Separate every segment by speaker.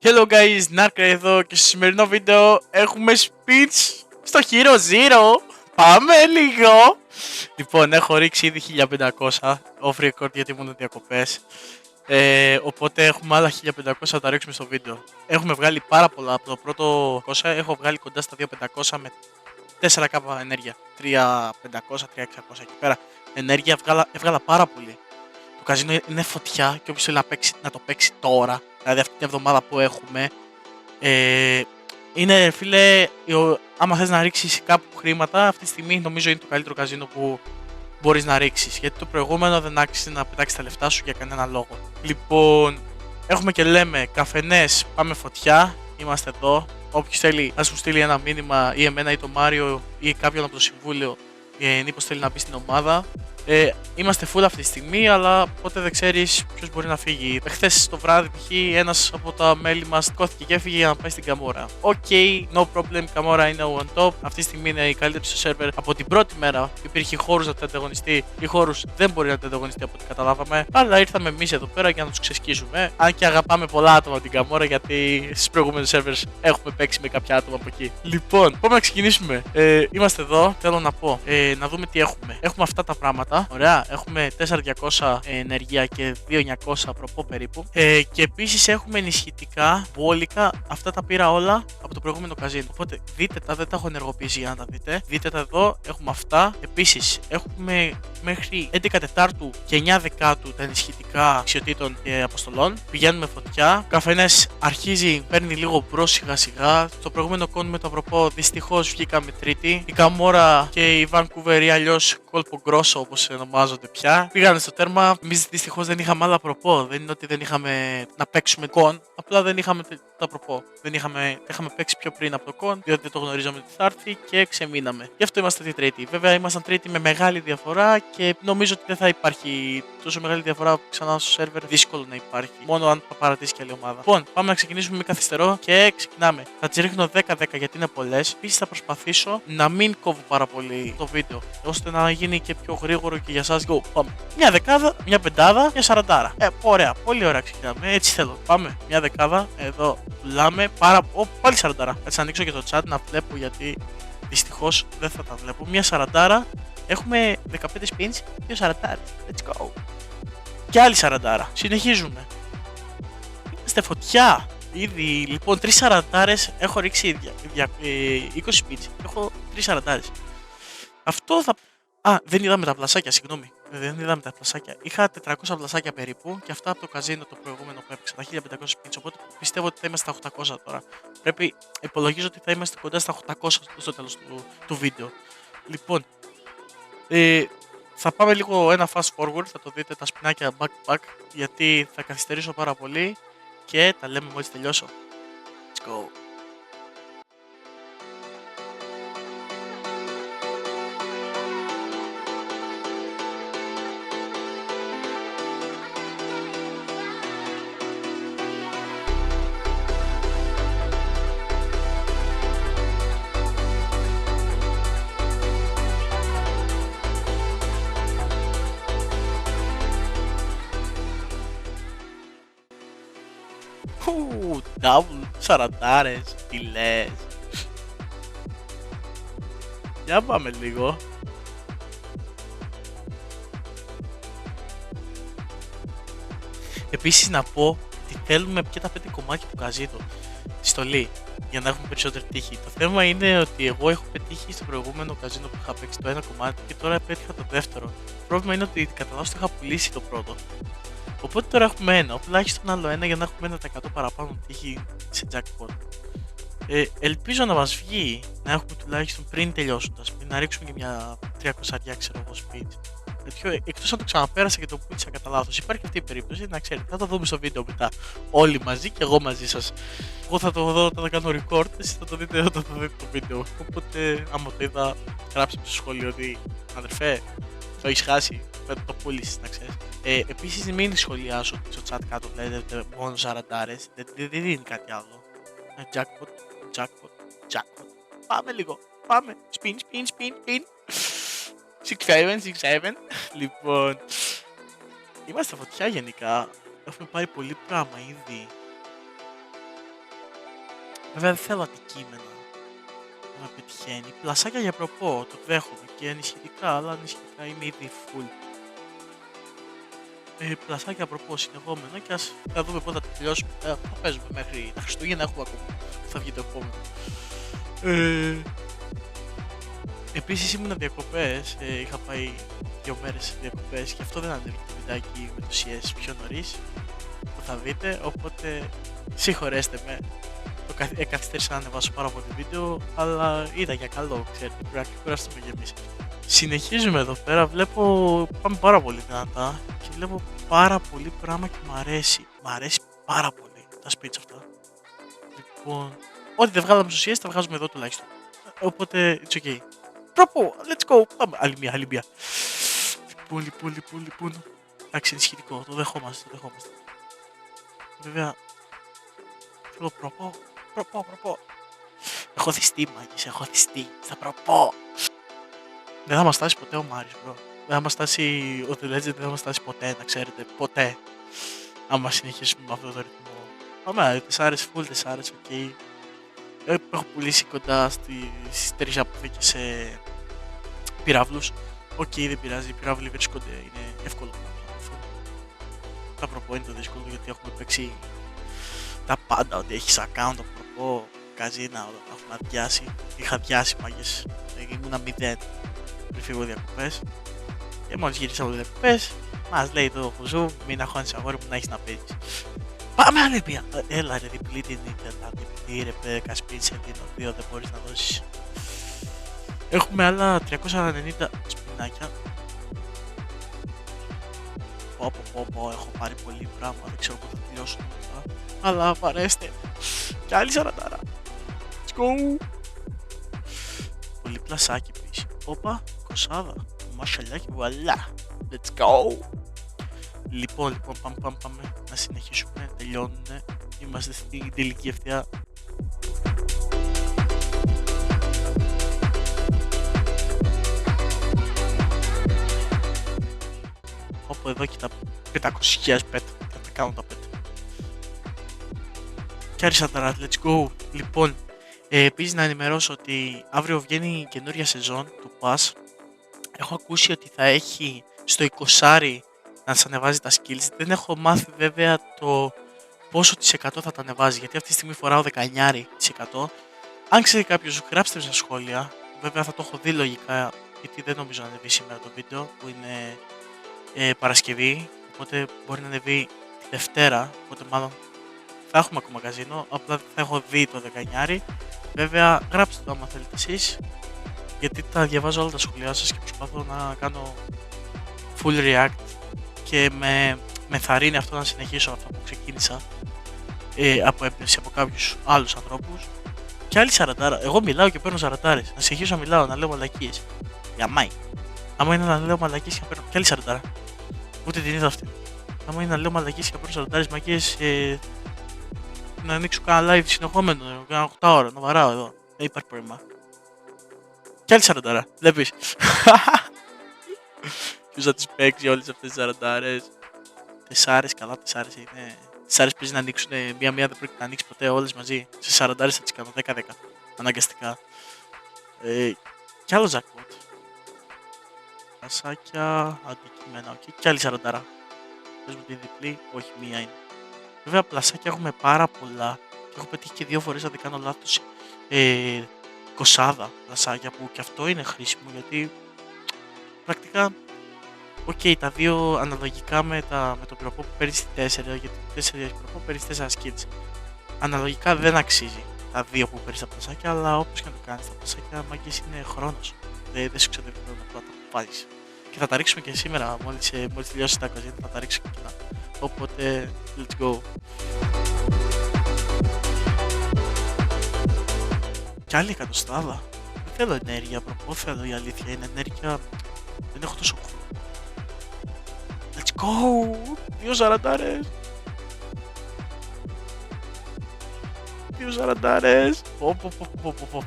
Speaker 1: Hello guys, Νάρκα εδώ και στο σημερινό βίντεο έχουμε speech στο Hero Zero. Πάμε λίγο. Λοιπόν, έχω ρίξει ήδη 1500 off record γιατί ήμουν διακοπές. Οπότε έχουμε άλλα 1500 θα τα ρίξουμε στο βίντεο. Έχουμε βγάλει πάρα πολλά από το πρώτο 200, έχω βγάλει κοντά στα 2500 με 4k ενέργεια. 3500, 3600 εκεί πέρα. Ενέργεια έβγαλα πάρα πολύ. Το καζίνο είναι φωτιά και όποιος θέλει να το παίξει τώρα, δηλαδή αυτή την εβδομάδα που έχουμε, είναι φίλε, άμα θες να ρίξεις κάπου χρήματα, αυτή τη στιγμή νομίζω είναι το καλύτερο καζίνο που μπορείς να ρίξεις. Γιατί το προηγούμενο δεν άξιζε να πετάξεις τα λεφτά σου για κανένα λόγο. Λοιπόν, έχουμε και λέμε καφενές, πάμε φωτιά, είμαστε εδώ. Όποιος θέλει, ας μου στείλει ένα μήνυμα ή εμένα ή το Μάριο ή κάποιον από το συμβούλιο, μήπως θέλει να μπει στην ομάδα. Είμαστε full αυτή τη στιγμή, αλλά ποτέ δεν ξέρεις ποιος μπορεί να φύγει. Χθες το βράδυ, π.χ., ένας από τα μέλη μας σηκώθηκε και έφυγε για να πάει στην Καμόρα. No problem, Καμόρα είναι on top. Αυτή τη στιγμή είναι η καλύτερη στο σερβερ. Από την πρώτη μέρα υπήρχε χώρους να τα ανταγωνιστεί. Οι χώρους δεν μπορεί να τα ανταγωνιστεί από ό,τι καταλάβαμε. Αλλά ήρθαμε εμείς εδώ πέρα για να τους ξεσκίσουμε. Αν και αγαπάμε πολλά άτομα την Καμόρα, γιατί στις προηγούμενες σερβερς έχουμε παίξει με κάποια άτομα από εκεί. Λοιπόν, πάμε να ξεκινήσουμε. Είμαστε εδώ, θέλω να πω. Να δούμε τι έχουμε. Έχουμε αυτά τα πράγματα. Ωραία, έχουμε 4200 ενεργεία και 2900 προπό περίπου. Και επίσης έχουμε ενισχυτικά, μπόλικα. Αυτά τα πήρα όλα από το προηγούμενο καζίνο. Οπότε δείτε τα, δεν τα έχω ενεργοποιήσει για να τα δείτε. Δείτε τα εδώ, έχουμε αυτά. Επίσης έχουμε μέχρι 11 Τετάρτου και 9 Δεκάτου τα ενισχυτικά αξιοτήτων και αποστολών. Πηγαίνουμε φωτιά. Καφενές αρχίζει, παίρνει λίγο μπρο σιγά σιγά. Στο προηγούμενο κόνι με το προπό δυστυχώς βγήκαμε τρίτη. Η Καμόρα και η Vancouver ή αλλιώς Κόλπο Γκρόσο όπως ονομάζονται πια. Πήγανε στο τέρμα. Εμείς δυστυχώς δεν είχαμε άλλα προπό. Δεν είναι ότι δεν είχαμε να παίξουμε κον. Απλά δεν είχαμε τα προπό. Είχαμε παίξει πιο πριν από το κον, διότι δεν το γνωρίζαμε ότι θα έρθει και ξεμείναμε. Γι' αυτό είμαστε τη τρίτη. Βέβαια, ήμασταν τρίτη με μεγάλη διαφορά και νομίζω ότι δεν θα υπάρχει τόσο μεγάλη διαφορά ξανά στο σερβερ. Δύσκολο να υπάρχει. Μόνο αν παρατήσει και άλλη ομάδα. Λοιπόν, πάμε να ξεκινήσουμε με καθυστερό και ξεκινάμε. Θα τι ρίχνω 10-10 γιατί είναι πολλές. Επίσης, θα προσπαθήσω να μην κόβω πάρα πολύ το βίντεο, ώστε να γίνει και πιο γρήγορο και για εσάς. Πάμε. Μια δεκάδα, μια πεντάδα, μια σαραντάρα. Ωραία, πολύ ωραία ξεκινάμε. Έτσι θέλω. Πάμε. Μια δεκάδα, εδώ πουλάμε. Πάλι σαραντάρα. Έτσι να ανοίξω και το chat να βλέπω γιατί δυστυχώς δεν θα τα βλέπω. Μια σαραντάρα. Έχουμε 15 spins, 2 σαραντάρες. Let's go. Και άλλη σαραντάρα. Συνεχίζουμε. Είμαστε φωτιά. Ήδη λοιπόν 3 σαραντάρες. Έχω ρίξει 20 spins. Έχω 3 σαραντάρες. Αυτό θα. Δεν είδαμε τα πλασάκια, συγγνώμη. Δεν είδαμε τα πλασάκια. Είχα 400 πλασάκια περίπου και αυτά από το καζίνο το προηγούμενο που έπαιξα. Τα 1500 spins. Οπότε πιστεύω ότι θα είμαστε στα 800 τώρα. Υπολογίζω ότι θα είμαστε κοντά στα 800 στο τέλος του βίντεο. Λοιπόν, θα πάμε λίγο ένα fast forward. Θα το δείτε τα σπινάκια back γιατί θα καθυστερήσω πάρα πολύ και τα λέμε μόλις τελειώσω. Let's go. Double, σαραντάρες, τι λες. Για πάμε λίγο. Επίσης να πω ότι θέλουμε και τα 5 κομμάτια του καζίνου στη στολή για να έχουμε περισσότερη τύχη. Το θέμα είναι ότι εγώ έχω πετύχει στο προηγούμενο καζίνο που είχα παίξει το ένα κομμάτι και τώρα πέτυχα το δεύτερο. Το πρόβλημα είναι ότι κατά λάθος το είχα πουλήσει το πρώτο. Οπότε τώρα έχουμε ένα, τουλάχιστον άλλο ένα για να έχουμε 1% παραπάνω τύχη σε jackpot. Ελπίζω να μας βγει να έχουμε τουλάχιστον πριν τελειώσουν τα spin, να ρίξουμε και μια 300 ξέρω εγώ speed. Εκτός αν το ξαναπέρασα και το πούλησα κατά λάθος. Υπάρχει αυτή η περίπτωση, να ξέρετε, θα το δούμε στο βίντεο μετά. Όλοι μαζί και εγώ μαζί σας. Εγώ θα το δω όταν θα κάνω record, εσείς θα το δείτε όταν θα δείτε το βίντεο. Οπότε, άμα το είδα, γράψτε στο σχόλιο ότι αδερφέ, το έχεις χάσει. Το πούλησες, να ξέρεις. Επίσης, μην σχολιάσω ότι στο chat κάτω βλέπετε μόνο σαραντάρες. Δεν δίνει κάτι άλλο. Jackpot. Πάμε λίγο. Πάμε. Spin. 6-7. Λοιπόν, είμαστε φωτιά γενικά. Έχουμε πάρει πολύ πράγμα ήδη. Βέβαια δεν θέλω αντικείμενα να με πετυχαίνει. Πλασάκια για προπό, το δέχομαι και ενισχυτικά, αλλά ενισχυτικά είμαι ήδη full. Πλασάκια προπό συνεχόμενα και ας θα δούμε πότε θα τελειώσουμε. Θα παίζουμε μέχρι τα Χριστούγεννα, έχουμε ακόμα. Θα βγει το επόμενο. Επίσης ήμουν διακοπές, είχα πάει 2 μέρες διακοπές και αυτό δεν ανέβηκε το βιντεάκι με το CS πιο νωρίς που θα δείτε, οπότε συγχωρέστε με, καθυστέρησα να ανεβάσω πάρα πολύ βίντεο, αλλά ήταν για καλό, ξέρετε, πρέπει να κουραστούμε κι εμείς. Συνεχίζουμε εδώ πέρα, πάμε πάρα πολύ δυνατά και βλέπω πάρα πολύ πράγμα και μ' αρέσει πάρα πολύ τα speech αυτά. Λοιπόν, ό,τι δεν βγάλαμε στο CS τα βγάζουμε εδώ τουλάχιστον, οπότε it's okay. Προπό, let's go, πάμε, άλλη μία. Λοιπόν. Εντάξει, είναι σχετικό, το δεχόμαστε. Βέβαια, θέλω προπό. Έχω θυστεί, μάγκες, στα προπό. Δεν θα μας φτάσει ποτέ ο Μάρις, bro. Δεν θα μας φτάσει ο The Legend, δεν θα μας φτάσει ποτέ, να ξέρετε, ποτέ. Άμα συνεχίσουμε με αυτό το ρυθμό. Πάμε, 4 full 4, ok. Έχω πουλήσει κοντά στις 3 αποθήκες πυράβλους. Οκ, δεν πειράζει, οι πυράβλοι βρίσκονται, είναι εύκολο να βρεθούν. Τα προπό είναι το δύσκολο γιατί έχουμε παίξει τα πάντα, ότι έχεις account, το προπό, καζίνα, όλα τα έχουμε αδειάσει. Είχα αδειάσει, μάγκες, ήμουνα 0 πριν φύγω διακοπές. Και μόλις γύρισα από διακοπές, μας λέει το χουζού, μην αγχώνεις αγόρι μου να έχεις να παίζεις. Πάμε άλλη μία! Έλα ρε, διπλή την ήθελα, διπλή ρε παιδε, σπίτι σε δίνω 2, δεν μπορείς να δώσεις. Έχουμε άλλα 390 σπινάκια. Πω, έχω πάρει πολύ πράγμα, δεν ξέρω πότε θα τελειώσω μετά. Αλλά παρέστε. Κι άλλη 40. Let's go. Πολύ πλασάκι πίσω. Όπα, κοσάδα. Μασαλιάκι, βουαλά. Let's go. Λοιπόν, πάμε. Να συνεχίσουμε, τελειώνουνε. Είμαστε στην τελική ευθεία. Όπου εδώ και τα 500.000 πέτ, θα τα κάνω τα πέτ. Και άρχισα τα let's go. Λοιπόν, επίσης να ενημερώσω ότι αύριο βγαίνει καινούρια σεζόν του Pass. Έχω ακούσει ότι θα έχει στο 20 να σας ανεβάζει τα skills. Δεν έχω μάθει βέβαια το πόσο της 100 θα τα ανεβάζει, γιατί αυτή τη στιγμή φοράω 19%. Αν ξέρει κάποιος, γράψτε με στα σχόλια. Βέβαια θα το έχω δει λογικά, γιατί δεν νομίζω να ανεβεί σήμερα το βίντεο που είναι Παρασκευή, οπότε μπορεί να ανεβεί τη Δευτέρα, οπότε μάλλον θα έχουμε ακόμα καζίνο, απλά θα έχω δει το 19. Βέβαια γράψτε το άμα θέλετε εσείς, γιατί τα διαβάζω όλα τα σχολιά σας και προσπαθώ να κάνω full react και με θαρρύνει αυτό να συνεχίσω αυτό που ξεκίνησα από έμπνευση από κάποιους άλλους ανθρώπους. Και άλλοι 40, εγώ μιλάω και παίρνω 40, να συνεχίσω να μιλάω, να λέω μαλακίες. Για μάι. Άμα είναι να λέω μαλακίες και να παίρνω. Και άλλη 40. Ούτε την είδα αυτή. Άμα είναι να λέω μαλακίες και να παίρνω 40 μαλακίες, να ανοίξω κάνα live συνεχόμενο, κάνα 8 ώρα, να βαράω εδώ. Δεν υπάρχει πρόβλημα. Και άλλη 40, βλέπεις. Ποιος θα τις παίξει όλες αυτές τις 40. 4, καλά, 4 είναι. 4 παίζει να ανοίξουν μία-μία, δεν πρόκειται να ανοίξει ποτέ όλες μαζί. Σε 40 θα τις κάνω 10-10. Αναγκαστικά. Κι άλλο jackpot. Πλασάκια, αντικείμενα, ok. Και άλλη 40. Πες μου τη διπλή, όχι, μία είναι. Βέβαια, πλασάκια έχουμε πάρα πολλά. Και έχω πετύχει και 2 φορές, αν δεν κάνω λάθος, 20 πλασάκια που και αυτό είναι χρήσιμο γιατί πρακτικά. Ok, τα δύο αναλογικά με τον πυροπό που παίρνεις 4, γιατί 4 πυροπό παίρνεις 4 skills. Αναλογικά δεν αξίζει τα 2 που παίρνεις τα πλασάκια, αλλά όπως και να το κάνεις, τα πλασάκια μάγκες είναι χρόνος. Δεν σου ξοδεύει χρόνο απλά τα βάζεις. Και θα τα ρίξουμε και σήμερα, μόλις τελειώσει τα καζίνα θα τα ρίξω και εκείνα. Οπότε, let's go. Κι άλλη εκατοστάδα. Δεν θέλω ενέργεια, προπό θέλω, η αλήθεια είναι ενέργεια. Δεν έχω τόσο χρόνο. Let's go! 2 σαραντάρες! 2 σαραντάρες!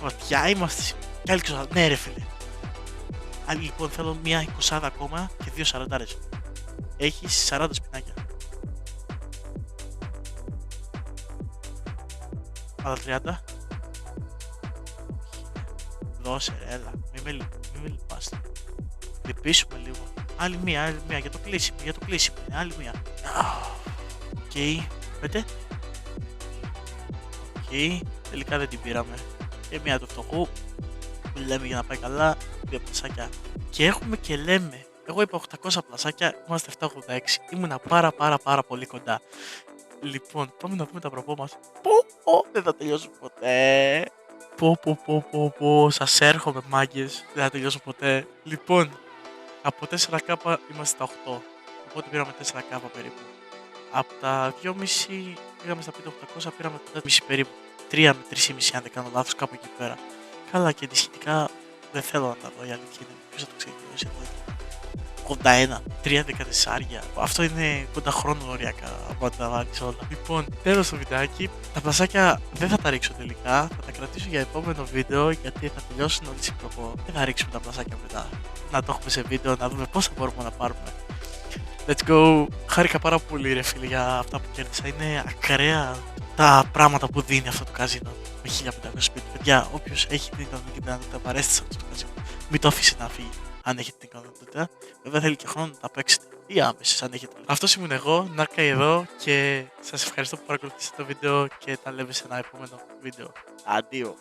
Speaker 1: Φωτιά είμαστε! Κι άλλη 20, ναι ρε φίλε! Άλλη λοιπόν θέλω μια 20 ακόμα και 2 σαραντάρες. Έχεις 40 σπινάκια. Άλλα 30. Δώσε ρε, έλα. Μη με λυπάς. Λυπήσουμε λίγο. Άλλη μία για το κλείσιμο. Άλλη μία. Οκ. 5. Οκ. Τελικά δεν την πήραμε. Και μία του φτωχού. Που λέμε για να πάει καλά. 2 πλασάκια. Και έχουμε και λέμε. Εγώ είπα 800 πλασάκια. Είμαστε 786. Ήμουνα πάρα πολύ κοντά. Λοιπόν, πάμε να δούμε τα προπό μας. Δεν θα τελειώσω ποτέ. Σας έρχομαι μάγκες. Δεν θα τελειώσω ποτέ. Λοιπόν, από 4K είμαστε στα 8. Οπότε πήραμε 4K περίπου. Από τα 2,5 πήγαμε στα 5.800, πήραμε 5,5 περίπου. 3 με 3,5 αν δεν κάνω λάθος, κάπου εκεί πέρα. Καλά, και αντισχετικά δεν θέλω να τα δω, η αλήθεια είναι. Ποιος θα το ξεκινήσει εδώ? 81, 3 Αυτό είναι κοντά χρόνο οριακά από τα βάλεις όλα. Λοιπόν, τέλος το βιντεάκι. Τα πλασάκια δεν θα τα ρίξω τελικά. Θα τα κρατήσω για επόμενο βίντεο γιατί θα τελειώσουν όλες οι προπό. Δεν θα ρίξουμε τα πλασάκια μετά. Να το έχουμε σε βίντεο, να δούμε πόσα μπορούμε να πάρουμε. Let's go. Χάρηκα πάρα πολύ ρε φίλε για αυτά που κέρδισα. Είναι ακραία τα πράγματα που δίνει αυτό το καζίνο. Με 1500 σπίτι. Παιδιά, όποιος έχει την ικανότητα να παρέστησε σε αυτό το καζίνο, μην το αφήσει να φύγει. Αν έχετε την ικανότητα, βέβαια θέλει και χρόνο να τα παίξετε. Ή άμεσες αν έχετε. Αυτός ήμουν εγώ, Νάρκαη εδώ και σας ευχαριστώ που παρακολουθήσατε το βίντεο και τα λέμε σε ένα επόμενο βίντεο. Αντίο.